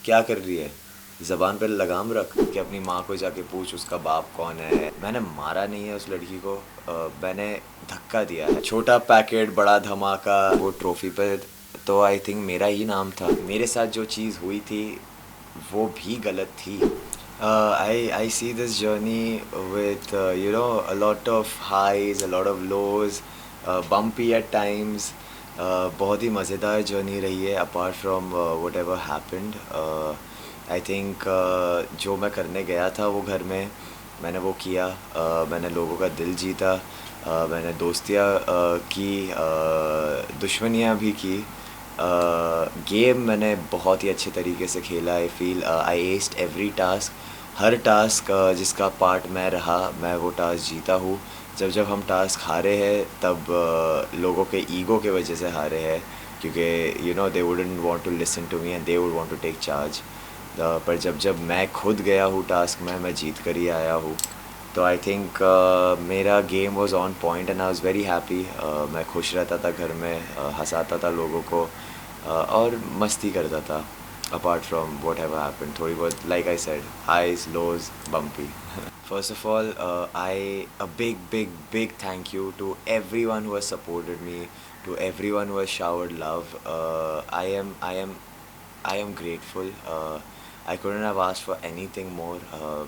क्या कर रही है, ज़बान पर लगाम रख कि अपनी माँ को जाके पूछ उसका बाप कौन है। मैंने मारा नहीं है उस लड़की को, मैंने धक्का दिया है। छोटा पैकेट बड़ा धमाका, वो ट्रॉफी पे तो आई थिंक मेरा ही नाम था। मेरे साथ जो चीज़ हुई थी वो भी गलत थी। I see this journey with a lot of highs, a lot of lows, bumpy at times. बहुत ही मज़ेदार जर्नी रही है apart from what ever happened. I think जो मैं करने गया था वो घर में मैंने वो किया। मैंने लोगों का दिल जीता, मैंने दोस्तियाँ की, दुश्मनियाँ भी की। गेम मैंने बहुत ही अच्छे तरीके से खेला। I feel I aced every task. हर टास्क जिसका पार्ट मैं रहा, मैं वो टास्क जीता हूँ। जब जब हम टास्क हारे हैं तब लोगों के ईगो के वजह से हारे हैं, क्योंकि they wouldn't want to listen to me and they would want to take charge. पर जब जब मैं खुद गया हूँ टास्क में, मैं जीत कर ही आया हूँ। तो आई थिंक मेरा game was on point and I was very happy. मैं खुश रहता था घर में, हंसाता था लोगों को, और मस्ती करता था apart from what have happened. थोड़ी बहुत, like I said, highs lows bumpy. First of all, a big thank you to everyone who has supported me, to everyone who has showered love. I am grateful. I couldn't have asked for anything more.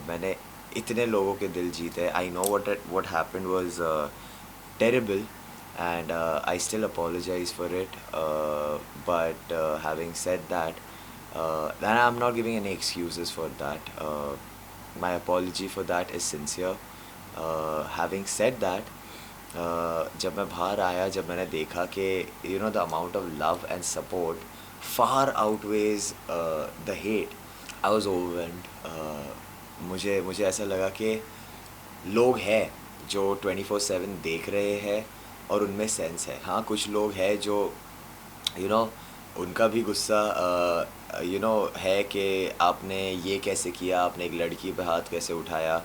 मैंने इतने लोगों के दिल जीते। I know what happened was terrible, and I still apologize for it. But having said that, and I'm not giving any excuses for that. My apology for that is sincere. Having said that, जब मैं बाहर आया, जब मैंने देखा कि the amount of love and support far outweighs the hate, I was overwhelmed. मुझे ऐसा लगा कि लोग हैं जो 24/7 देख रहे हैं और उनमें सेंस है। हाँ, कुछ लोग हैं जो यू नो उनका भी गुस्सा है कि आपने ये कैसे किया, आपने एक लड़की पे हाथ कैसे उठाया।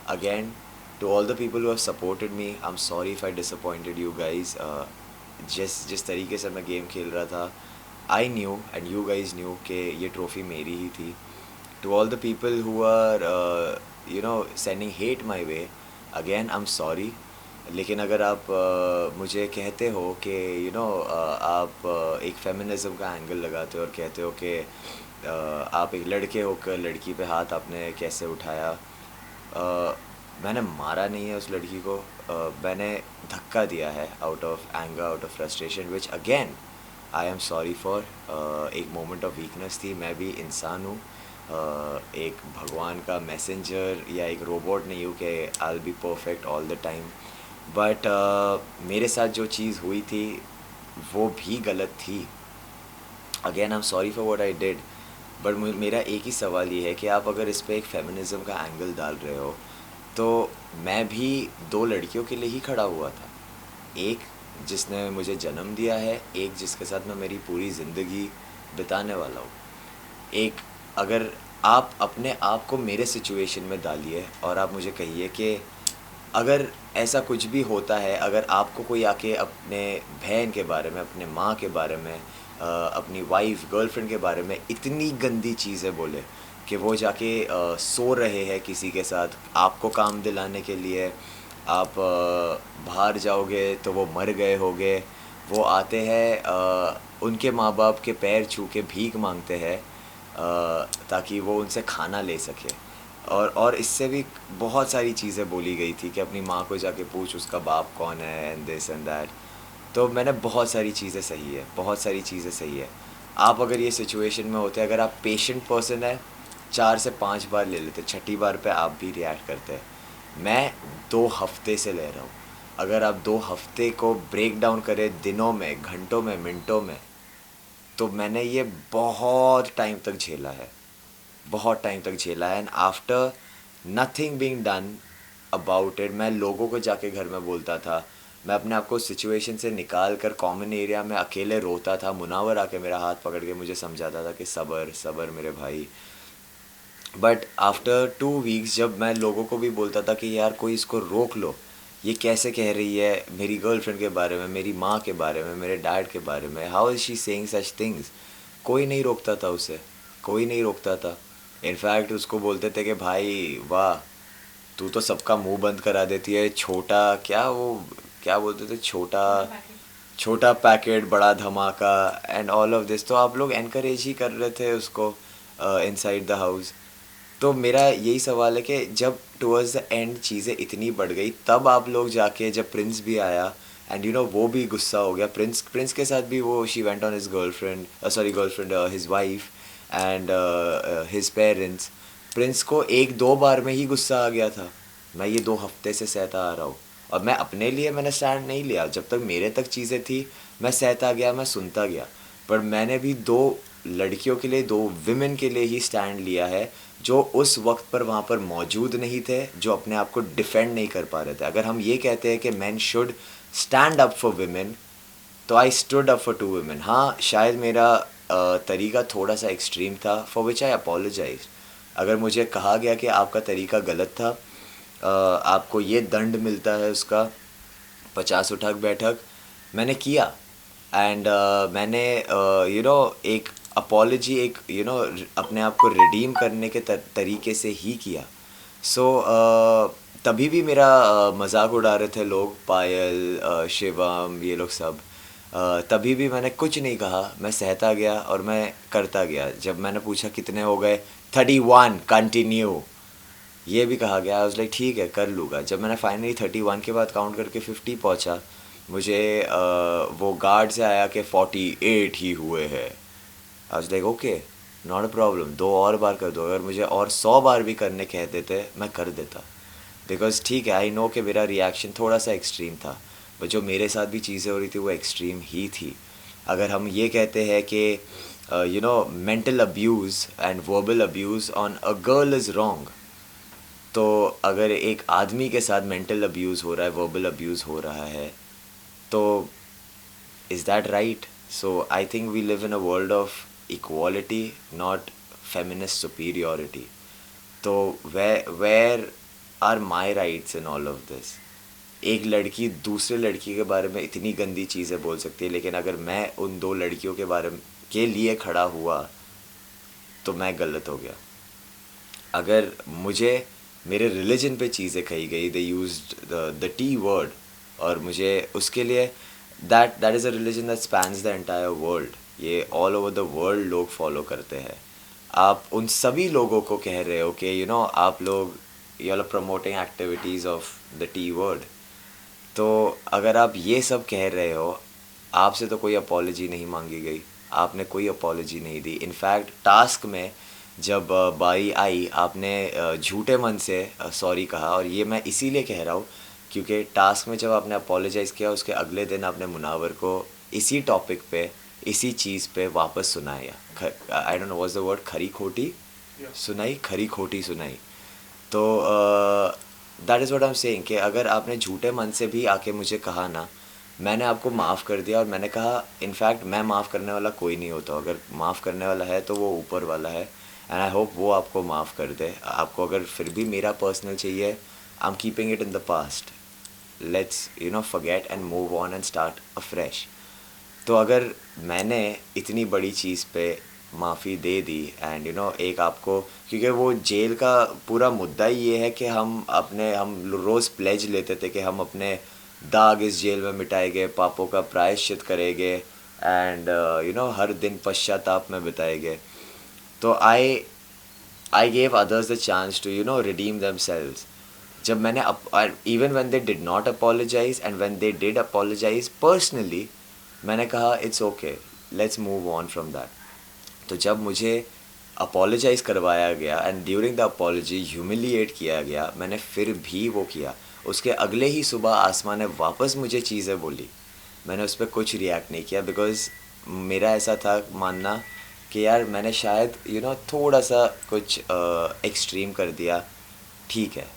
Again, to all the people who have supported me, I am sorry if I disappointed you guys. जिस तरीके से मैं गेम खेल रहा था, I knew and you guys knew कि ये ट्रॉफ़ी मेरी ही थी। To all the people who are sending hate my way, again I am sorry. लेकिन अगर आप मुझे कहते हो कि आप एक फेमिनिज़म का एंगल लगाते हो और कहते हो कि आप एक लड़के होकर लड़की पे हाथ आपने कैसे उठाया, मैंने मारा नहीं है उस लड़की को, मैंने धक्का दिया है out of anger, out of frustration, which again I am sorry for. एक मोमेंट ऑफ वीकनेस थी। मैं भी इंसान हूँ, एक भगवान का मैसेंजर या एक रोबोट नहीं हूँ कि I will be perfect all the time. But मेरे साथ जो चीज़ हुई थी वो भी गलत थी। Again I am sorry for what I did. But मेरा एक ही सवाल ये है कि आप अगर इस पर एक फेमिनिज़म का एंगल डाल रहे हो, तो मैं भी दो लड़कियों के लिए ही खड़ा हुआ था। एक जिसने मुझे जन्म दिया है, एक जिसके साथ मैं मेरी पूरी ज़िंदगी बिताने वाला हूँ। एक, अगर आप अपने आप को मेरे सिचुएशन में डालिए और आप मुझे कहिए कि अगर ऐसा कुछ भी होता है, अगर आपको कोई आके अपने बहन के बारे में, अपने माँ के बारे में, अपनी वाइफ, गर्लफ्रेंड के बारे में इतनी गंदी चीज़ें बोले कि वो जाके सो रहे हैं किसी के साथ आपको काम दिलाने के लिए, आप बाहर जाओगे तो वो मर गए होगे, वो आते हैं उनके माँ बाप के पैर छू के भीख मांगते हैं ताकि वो उनसे खाना ले सके। और इससे भी बहुत सारी चीज़ें बोली गई थी कि अपनी माँ को जाके पूछ उसका बाप कौन है, एंड दिस एंड दैट। तो मैंने बहुत सारी चीज़ें सही है, बहुत सारी चीज़ें सही है। आप अगर ये सिचुएशन में होते, अगर आप पेशेंट पर्सन है, 4 से 5 बार ले लेते, छठी बार पे आप भी रिएक्ट करते। मैं 2 हफ्ते से ले रहा हूँ। अगर आप 2 हफ्ते को ब्रेक डाउन करें दिनों में, घंटों में, मिनटों में, तो मैंने ये बहुत टाइम तक झेला है, बहुत टाइम तक झेला है। And after nothing being done about it, मैं लोगों को जाके घर में बोलता था, मैं अपने आप को सिचुएशन से निकाल कर कॉमन एरिया में अकेले रोता था। मुनावर आके मेरा हाथ पकड़ के मुझे समझाता था कि सबर सबर मेरे भाई। बट आफ्टर 2 वीक्स जब मैं लोगों को भी बोलता था कि यार कोई इसको रोक लो, ये कैसे कह रही है मेरी गर्लफ्रेंड के बारे में, मेरी माँ के बारे में, मेरे डैड के बारे में, how is she saying such things, कोई नहीं रोकता था उसे, कोई नहीं रोकता था। इनफैक्ट उसको बोलते थे कि भाई वाह, तू तो सबका मुंह बंद करा देती है, छोटा क्या वो, क्या बोलते थे, छोटा छोटा पैकेट बड़ा धमाका एंड ऑल ऑफ दिस। तो आप लोग एनकरेज ही कर रहे थे उसको इनसाइड द हाउस। तो मेरा यही सवाल है कि जब टुवर्ड्स द एंड चीज़ें इतनी बढ़ गई, तब आप लोग जाके, जब प्रिंस भी आया एंड वो भी गुस्सा हो गया, प्रिंस प्रिंस के साथ भी वो she went on his girlfriend, sorry girlfriend, his wife and his parents. Prince को एक दो बार में ही गुस्सा आ गया था। मैं ये 2 हफ्ते से सहता आ रहा हूँ, और मैं अपने लिए मैंने स्टैंड नहीं लिया। जब तक मेरे तक चीज़ें थी मैं सहता गया, मैं सुनता गया। पर मैंने भी 2 लड़कियों के लिए, 2 विमेन के लिए ही स्टैंड लिया है, जो उस वक्त पर वहाँ पर मौजूद नहीं थे, जो अपने आप को डिफेंड नहीं कर पा रहे थे। अगर हम ये कहते हैं कि man should stand up for women, तो I stood up for 2 women. हाँ, शायद मेरा तरीका थोड़ा सा एक्सट्रीम था, फॉर विच आई अपोलोजाइज। अगर मुझे कहा गया कि आपका तरीका गलत था, आपको ये दंड मिलता है उसका, 50 उठक बैठक, मैंने किया। एंड मैंने एक अपॉलजी, एक अपने आप को रिडीम करने के तरीके से ही किया। सो तभी भी मेरा मजाक उड़ा रहे थे लोग, पायल, शिवम, ये लोग सब। तभी भी मैंने कुछ नहीं कहा, मैं सहता गया और मैं करता गया। जब मैंने पूछा कितने हो गए, 31 कंटिन्यू, ये भी कहा गया। आई वाज लाइक ठीक है, कर लूँगा। जब मैंने फाइनली 31 के बाद काउंट करके 50 पहुँचा, मुझे वो गार्ड से आया कि 48 ही हुए हैं। आई was like okay, not a problem, 2 और बार कर दो। अगर मुझे और 100 बार भी करने कह देते, मैं कर देता। बिकॉज ठीक है, आई नो कि मेरा रिएक्शन थोड़ा सा एक्सट्रीम था, पर जो मेरे साथ भी चीज़ें हो रही थी वो एक्सट्रीम ही थी। अगर हम ये कहते हैं कि mental abuse and verbal abuse on a girl is wrong, तो अगर एक आदमी के साथ मेंटल अब्यूज़ हो रहा है, वर्बल अब्यूज़ हो रहा है, तो is that right? So I think we live in a world of equality, not feminist superiority. तो where are my rights in all of this? एक लड़की दूसरे लड़की के बारे में इतनी गंदी चीज़ें बोल सकती है, लेकिन अगर मैं उन 2 लड़कियों के बारे में के लिए खड़ा हुआ, तो मैं गलत हो गया। अगर मुझे मेरे रिलीजन पे चीज़ें कही गई, they used the T word, और मुझे उसके लिए, that is a religion that spans the entire world, ये ऑल ओवर द वर्ल्ड लोग फॉलो करते हैं। आप उन सभी लोगों को कह रहे हो कि आप लोग, you are promoting activities of the T word. तो अगर आप ये सब कह रहे हो, आपसे तो कोई अपॉलोजी नहीं मांगी गई, आपने कोई अपॉलोजी नहीं दी। इनफैक्ट टास्क में जब बारी आई, आपने झूठे मन से सॉरी कहा, और ये मैं इसीलिए कह रहा हूँ क्योंकि टास्क में जब आपने अपोलोजाइज़ किया, उसके अगले दिन आपने मुनावर को इसी टॉपिक पे, इसी चीज़ पे वापस सुनाया। आई don't know what's the word, खरी खोटी सुनाई, खरी खोटी सुनाई। तो that is what I am saying कि अगर आपने झूठे मन से भी आके मुझे कहा ना, मैंने आपको माफ़ कर दिया। और मैंने कहा, इनफैक्ट मैं माफ़ करने वाला कोई नहीं होता, अगर माफ़ करने वाला है तो वो ऊपर वाला है, एंड आई होप वो आपको माफ़ कर दे। आपको अगर फिर भी मेरा पर्सनल चाहिए, I am keeping it in the past, let's forget and move on and start afresh. तो अगर मैंने इतनी बड़ी चीज़ पे माफ़ी दे दी, एंड एक आपको, क्योंकि वो जेल का पूरा मुद्दा ही ये है कि हम रोज़ प्लेज लेते थे कि हम अपने दाग इस जेल में मिटाएंगे, पापों का प्रायश्चित करेंगे, एंड हर दिन पश्चाताप में बिताएंगे। तो I gave others the chance to redeem themselves. जब मैंने even when they did not apologize and when they did apologize personally, मैंने कहा it's okay, let's move on from that. तो जब मुझे अपोलोजाइज़ करवाया गया and during the apology humiliate किया गया, मैंने फिर भी वो किया। उसके अगले ही सुबह आसमां ने वापस मुझे चीज़ें बोली, मैंने उस पर कुछ रिएक्ट नहीं किया, बिकॉज़ मेरा ऐसा था मानना कि यार मैंने शायद थोड़ा सा कुछ एक्सट्रीम कर दिया, ठीक है,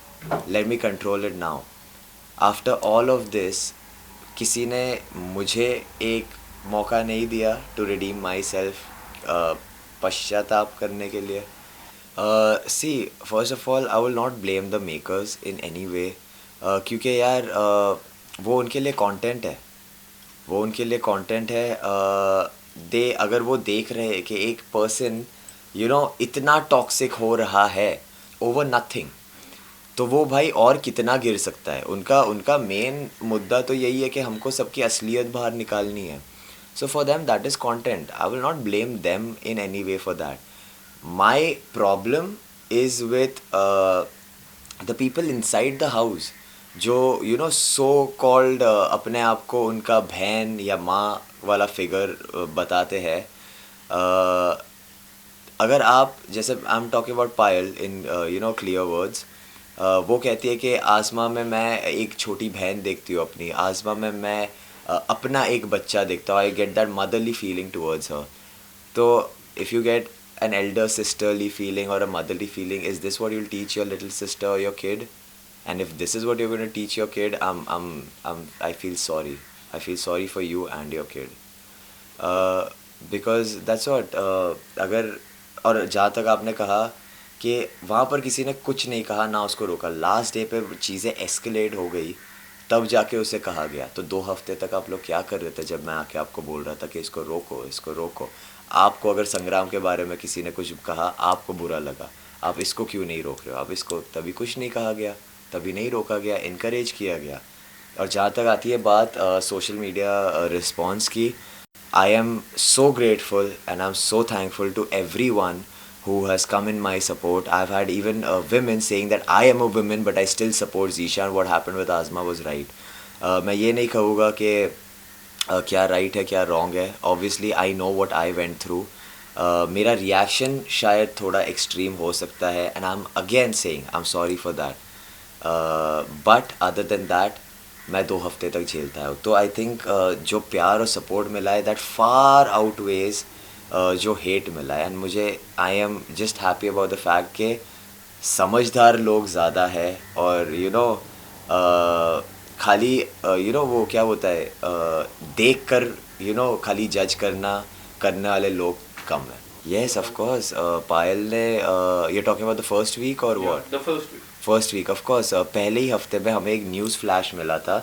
let me control it now. After all of this, किसी ने मुझे एक मौका नहीं दिया टू रिडीम माई सेल्फ, पश्चाताप करने के लिए। See, first of all I will not blame the makers in any way, क्योंकि यार वो उनके लिए कंटेंट है, वो उनके लिए कंटेंट है। दे अगर वो देख रहे हैं कि एक पर्सन इतना टॉक्सिक हो रहा है ओवर नथिंग, तो वो भाई और कितना गिर सकता है। उनका उनका मेन मुद्दा तो यही है कि हमको सबकी असलियत बाहर निकालनी है। So for them that is content, I will not blame them in any way for that. My problem is with the people inside the house, जो सो कॉल्ड अपने आप को उनका बहन या माँ वाला फिगर बताते हैं। अगर आप जैसे I am talking about Payal in clear words, वो कहती है कि आसमां में मैं एक छोटी बहन देखती हूँ अपनी, आसमां में मैं अपना एक बच्चा देखता हूँ, I get that motherly feeling towards her. तो if you get an elder sisterly feeling or a motherly feeling, is this what you'll teach your little sister or your kid? And if this is what you're going to teach your kid, I feel sorry. I feel sorry for you and your kid. Because that's what, अगर, और जहाँ तक आपने कहा कि वहाँ पर किसी ने कुछ नहीं कहा ना उसको रोका, लास्ट डे पे चीज़ें एस्केलेट हो गई, तब जाके उसे कहा गया। तो 2 हफ्ते तक आप लोग क्या कर रहे थे जब मैं आके आपको बोल रहा था कि इसको रोको, इसको रोको? आपको अगर संग्राम के बारे में किसी ने कुछ कहा, आपको बुरा लगा, आप इसको क्यों नहीं रोक रहे हो? आप इसको, तभी कुछ नहीं कहा गया, तभी नहीं रोका गया, इनकरेज किया गया। और जहाँ तक आती है बात सोशल मीडिया रिस्पॉन्स की, I am so grateful and I'm so thankful to everyone who has come in my support. I've had even women saying that I am a woman but I still support Zishan. What happened with Azma was right. मैं ये नहीं कहूँगा कि क्या right है क्या wrong है। Obviously I know what I went through. मेरा रिएक्शन शायद थोड़ा एक्सट्रीम हो सकता है and I M again saying I am sorry for that, but other than that मैं 2 हफ्ते तक झेलता है। तो आई थिंक जो प्यार और सपोर्ट मिला है दैट फार आउटवेज जो हेट मिला है, एंड मुझे I am just happy about the fact कि समझदार लोग ज़्यादा है और खाली वो क्या होता है, देख कर खाली जज करने वाले लोग कम है। येस ऑफ कोर्स, पायल ने you talking about the first week और what? The first week. First week of course, पहले ही हफ्ते में हमें एक न्यूज़ फ्लैश मिला था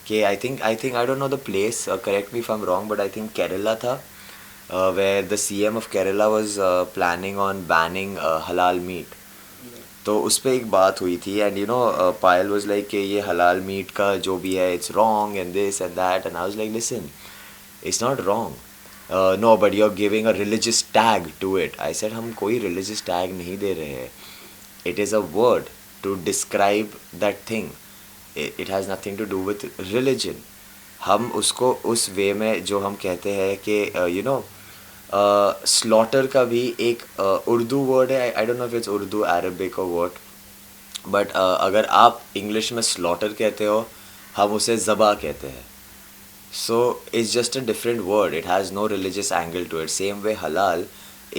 कि I think I don't know the place, correct me if I am wrong, but I think Kerala था, where the CM of Kerala was planning on banning halal meat. तो उस पर एक बात हुई थी एंड पायल वाज लाइक कि ये हलाल मीट का जो भी है it's wrong and this and that, and I was like listen, it's not wrong, no but you are giving a religious tag to it. I said हम कोई religious tag नहीं दे रहे हैं, it is a word to describe that thing. It has nothing to do with religion. हम उसको उस वे में जो हम कहते हैं कि स्लॉटर का भी एक उर्दू वर्ड है, आई don't know if it's Urdu Arabic और वर्ड, बट अगर आप इंग्लिश में स्लॉटर कहते हो, हम उसे ज़बा कहते हैं। So it's just a different word. It has no religious angle to it. Same way halal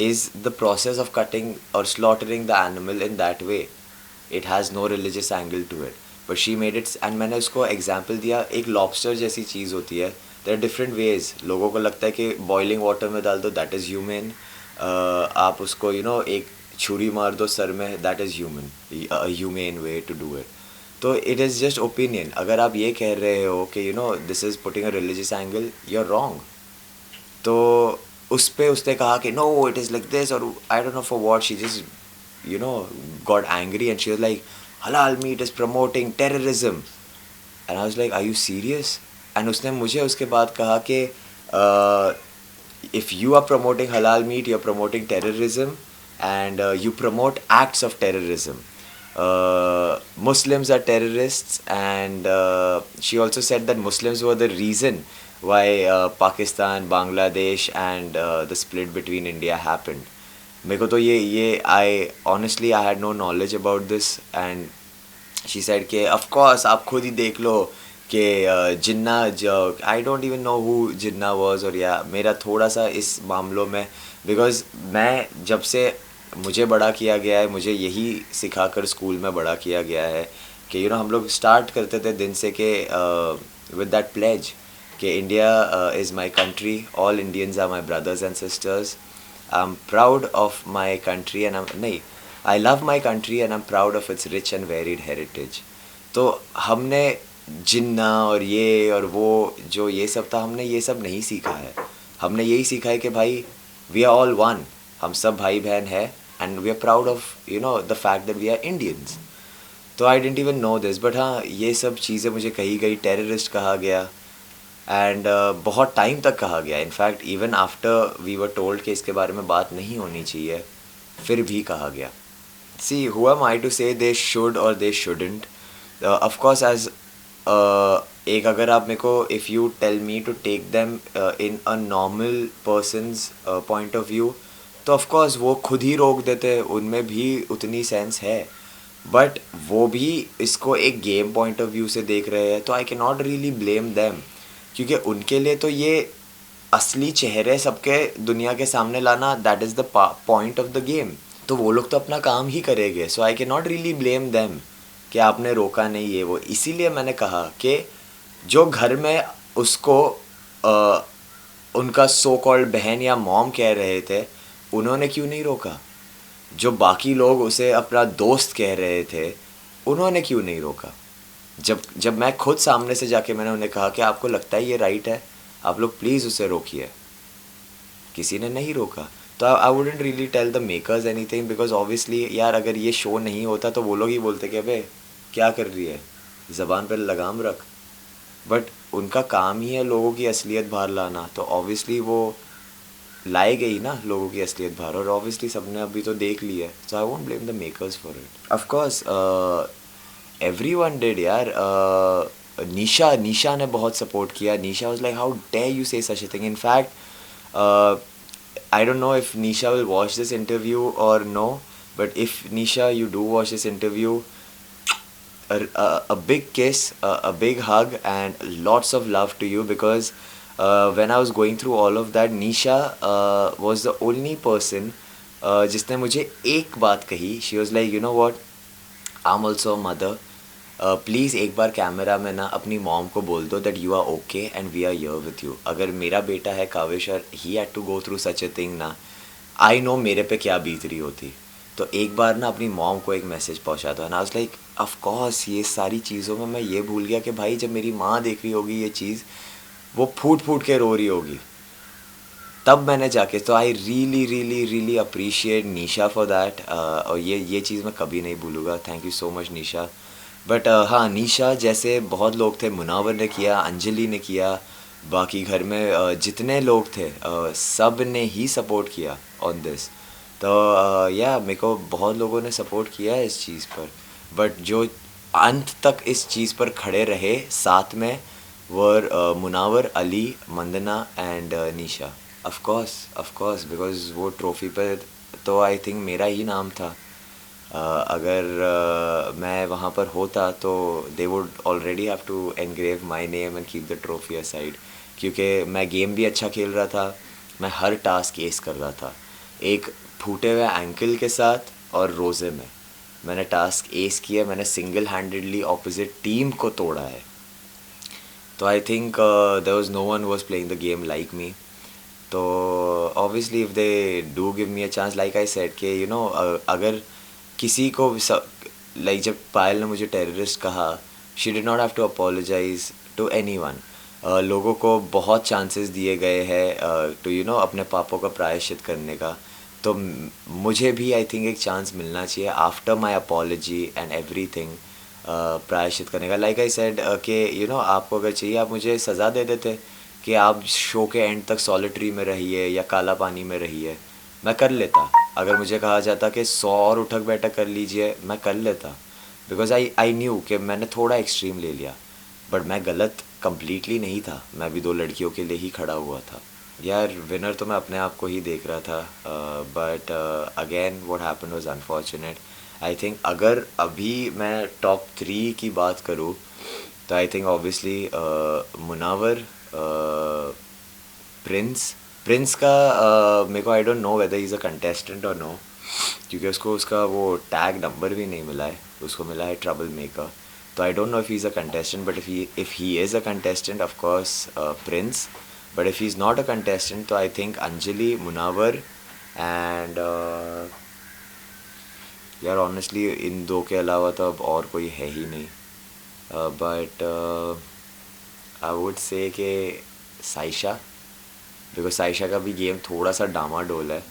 is the process of cutting or slaughtering the animal in that way. It has no religious angle to it. But she made it, and मैंने उसको example दिया, एक lobster जैसी चीज़ होती है। There are different ways. लोगों को लगता है कि boiling water में डाल दो, that is human. आप उसको एक छुरी मार दो सर में, that is human, a humane way to do it. तो इट इज़ जस्ट ओपिनियन। अगर आप ये कह रहे हो कि this is putting a religious angle, you are wrong. तो उस पे उसने कहा कि no it is like this, और I don't know for what she just got angry and she was like halal meat is promoting terrorism, and I was like are you serious? And उसने मुझे उसके बाद कहा कि if you are promoting halal meat you are promoting terrorism and you promote acts of terrorism. Muslims are terrorists, and she also said that Muslims were the reason why Pakistan, Bangladesh and the split between India happened. मेरे को तो ये I honestly I had no knowledge about this, and she said कि of course आप खुद ही देख लो कि जिन्ना जो I don't even know who Jinnah was, और या मेरा थोड़ा सा इस मामलों में, because मैं जब से मुझे बड़ा किया गया है, मुझे यही सिखाकर स्कूल में बड़ा किया गया है कि हम लोग स्टार्ट करते थे दिन से कि विद दैट प्लेज कि India is my country, all Indians are my brothers and sisters, I am proud of my country and नहीं, I love my country and I am proud of its rich and varied heritage. तो हमने जिन्ना और ये और वो जो ये सब था, हमने ये सब नहीं सीखा है। हमने यही सीखा है कि भाई वी आर ऑल वन, हम सब भाई बहन है, and we are proud of the fact that we are Indians. तो I didn't even know this, but हाँ ये सब चीज़ें मुझे कही गई, टेररिस्ट कहा गया. एंड बहुत टाइम तक कहा गया, in fact even after we were told कि इसके बारे में बात नहीं होनी चाहिए, फिर भी कहा गया. See who am I to say they should और they shouldn't. Of course as एक, अगर आप मेरे को if you tell me to take them in a normal person's point of view, तो ऑफ कोर्स वो खुद ही रोक देते, उनमें भी उतनी सेंस है. बट वो भी इसको एक गेम पॉइंट ऑफ व्यू से देख रहे हैं, तो आई can not really blame them, क्योंकि उनके लिए तो ये असली चेहरे सबके दुनिया के सामने लाना, that is the point of the game. तो वो लोग तो अपना काम ही करेंगे, so I can not really blame them कि आपने रोका नहीं ये वो. इसीलिए मैंने कहा कि जो घर में उसको उनका सो कॉल्ड बहन या मॉम कह रहे थे, उन्होंने क्यों नहीं रोका? जो बाकी लोग उसे अपना दोस्त कह रहे थे, उन्होंने क्यों नहीं रोका? जब जब मैं खुद सामने से जाके मैंने उन्हें कहा कि आपको लगता है ये राइट है, आप लोग प्लीज़ उसे रोकिए, किसी ने नहीं रोका. तो I wouldn't really tell the makers anything, because obviously यार अगर ये शो नहीं होता तो वो लोग ही बोलते कि अबे क्या कर रही है, ज़बान पर लगाम रख. बट उनका काम ही है लोगों की असलियत बाहर लाना, तो ऑब्वियसली वो लाई गई ना लोगों की असलियत बाहर, और ऑब्वियसली सबने अभी तो देख लिया है. So I won't blame the makers for it. Of course everyone did यार. निशा ने बहुत सपोर्ट किया. Nisha was like how dare you say such a thing. In fact I don't know if Nisha will watch this interview or no, but if Nisha you do watch this interview, a big kiss, a big hug, and lots of love to you, because when I was going through all of that, Nisha was the only person जिसने मुझे एक बात कही. She was like, you know what, I'm also a mother. Please एक बार camera में ना अपनी mom को बोल दो that you are okay and we are here with you. अगर मेरा बेटा है काविश और he had to go through such a thing ना, आई नो मेरे पे क्या बीत रही होती. तो एक बार ना अपनी मॉम को एक मैसेज पहुंचा दो. And I was like of course ये सारी चीज़ों में मैं ये भूल गया कि भाई जब मेरी माँ देख रही होगी ये चीज़, वो फूट फूट के रो रही होगी. तब मैंने जाके, तो I really really really appreciate Nisha for that. और ये चीज़ मैं कभी नहीं भूलूँगा. Thank you so much Nisha. But हाँ, निशा जैसे बहुत लोग थे, मुनावर ने किया, अंजलि ने किया, बाकी घर में जितने लोग थे सब ने ही सपोर्ट किया ऑन दिस. तो या मेरे को बहुत लोगों ने सपोर्ट किया है इस चीज़ पर. बट जो अंत तक इस चीज़ पर खड़े रहे साथ में वर Munawar, Ali, Mandana and Nisha. Of course because वो ट्रॉफ़ी पे तो आई थिंक मेरा ही नाम था. अगर मैं वहाँ पर होता तो they would already have to engrave my name and keep the trophy aside, क्योंकि मैं गेम भी अच्छा खेल रहा था. मैं हर टास्क एस कर रहा था. एक फूटे हुए एंकल के साथ और रोज़े में मैंने टास्क एस किया. मैंने सिंगल हैंडेडली ऑपोजिट टीम को तोड़ा है. तो I think there was no one was playing the game like me. तो obviously if they do give me a chance, like I said कि यू नो अगर किसी को लाइक जब पायल ने मुझे टेररिस्ट कहा, she did not have to apologize to anyone. लोगों को बहुत चांसेस दिए गए हैं टू अपने पापों का प्रायश्चित करने का. तो मुझे भी आई थिंक एक चांस मिलना चाहिए after my apology and every thing प्रायश्चित करने का. लाइक आई सेड कि आपको अगर चाहिए आप मुझे सज़ा दे देते कि आप शो के एंड तक सॉलिटरी में रहिए या काला पानी में रहिए, मैं कर लेता. अगर मुझे कहा जाता कि 100 और उठक बैठक कर लीजिए, मैं कर लेता. बिकॉज आई न्यू कि मैंने थोड़ा एक्सट्रीम ले लिया. बट मैं गलत कम्प्लीटली नहीं था. मैं भी 2 लड़कियों के लिए ही खड़ा हुआ था. यार विनर तो मैं अपने आप को ही देख रहा था. But again what happened was unfortunate. I think अगर अभी मैं टॉप 3 की बात करूँ तो I think obviously Munawar, Prince का मेरे को आई don't know whether he is a contestant और नो, क्योंकि उसको उसका वो टैग नंबर भी नहीं मिला है. उसको मिला है ट्रबल मेकर. तो I don't know if he is a contestant, but if he is a contestant of course Prince. But if he is not a contestant तो I think Anjali, Munawar and यार ऑनेस्टली इन 2 के अलावा तो अब और कोई है ही नहीं. बट आई वुड से कि साइशा, बिकॉज साइशा का भी गेम थोड़ा सा डामाडोल है.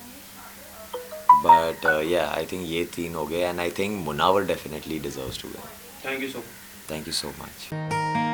बट या आई थिंक ये 3 हो गए, and I think Munawar definitely deserves to win. Thank you so thank you so much.